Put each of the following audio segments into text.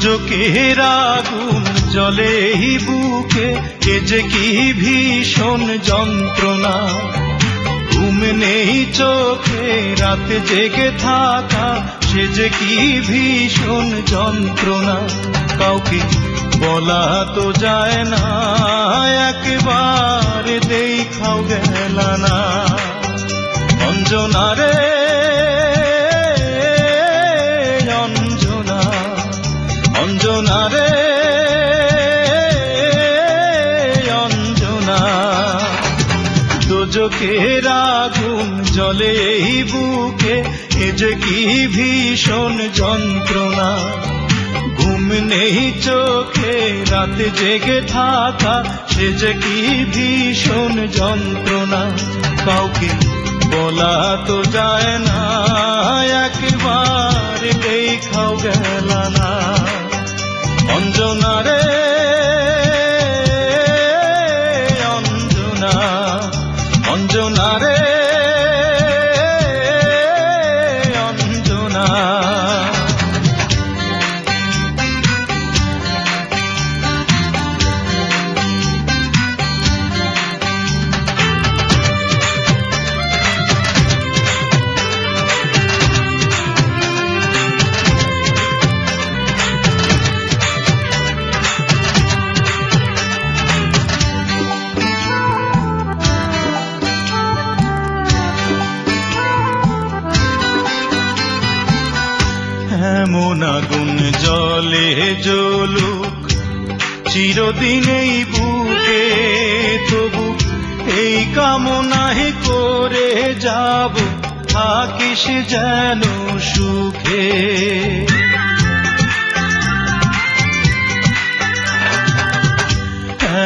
দোজখের আগুন জ্বলে এই বুকে, এ যে কি ভীষণ যন্ত্রণা। ঘুম নেই চোখে রাতে জেগে থাকা, সে যে কি ভীষণ যন্ত্রণা। কাউকে বলা তো যায় না, একবার দেখাও গেল না। অঞ্জনা রে অঞ্জনা, অঞ্জনা রে অঞ্জনা। দোজখের আগুন জ্বলে এই বুকে, এ যে কি ভীষণ যন্ত্রণা। ঘুম নেই চোখে রাতে জেগে থাকা, সে যে কি ভীষণ যন্ত্রণা। কাউকে বলা তো যায় না, একবার দেখাও গেল না। অঞ্জনা রে অঞ্জনা, অঞ্জনা রে অঞ্জনা। এমন আগুন জ্বলে জ্বলুক চিরদিন এই বুকে, তবু এই কামনাই করে যাব, থাকিস যেন সুখে।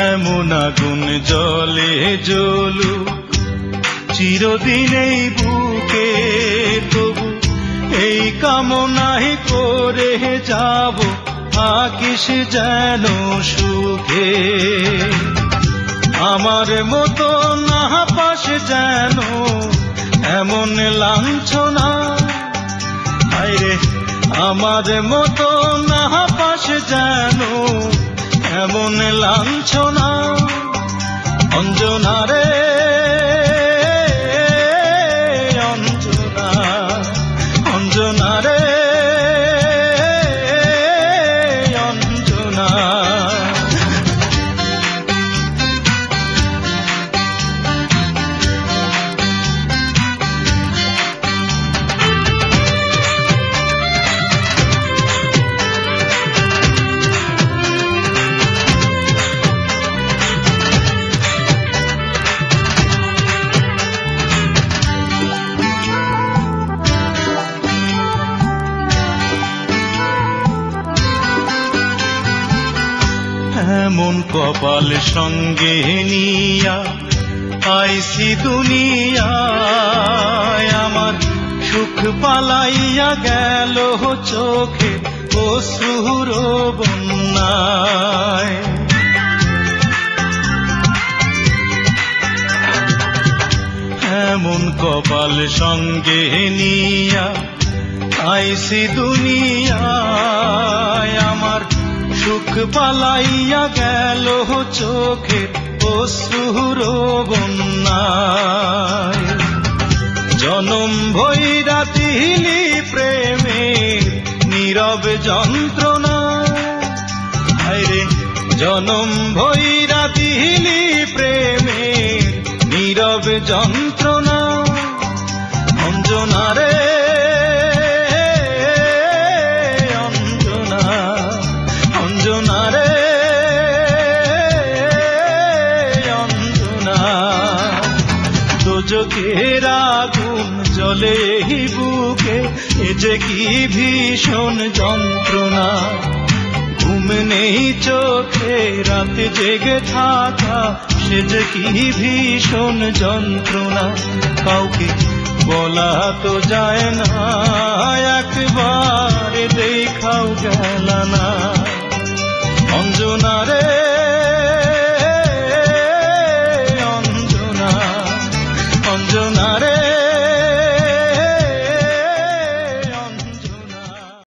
এমন আগুন জ্বলে জ্বলুক চিরদিন এই বুকে, তবু এই কামনাই করে যাব, থাকিস যেন সুখে। আমার মতো না পাস যেন এমন লাঞ্ছনা, আইরে আমার মতো না পাস যেন এমন লাঞ্ছনা। অঞ্জনা রে অঞ্জনা, অঞ্জনা রে অঞ্জনা। এমন কপাল সঙ্গে নিয়া আইসি দুনিয়ায়, আমার সুখ পালাইয়া গেল চোখে অশ্রুর বন্যায়। এমন কপাল সঙ্গে নিয়া আইসি দুনিয়ায়, আমার সুখ পালাইয়া গেল চোখে অশ্রুর বন্যায়। জনম ভৈরা দিলি প্রেমে নীরব যন্ত্রণা, আইরে জনম ভৈরা দিলি প্রেমে নীরব যন্ত্রণা। অঞ্জনা রে অঞ্জনা, অঞ্জনা রে অঞ্জনা। দোজখের আগুন জ্বলে এই বুকে, এ যে কি ভীষণ যন্ত্রণা। ঘুম নেই চোখে রাতে জেগে থাকা, সে যে কি ভীষণ যন্ত্রণা। কাউকে বলা তো যায় না, একবার দেখাও গেল না।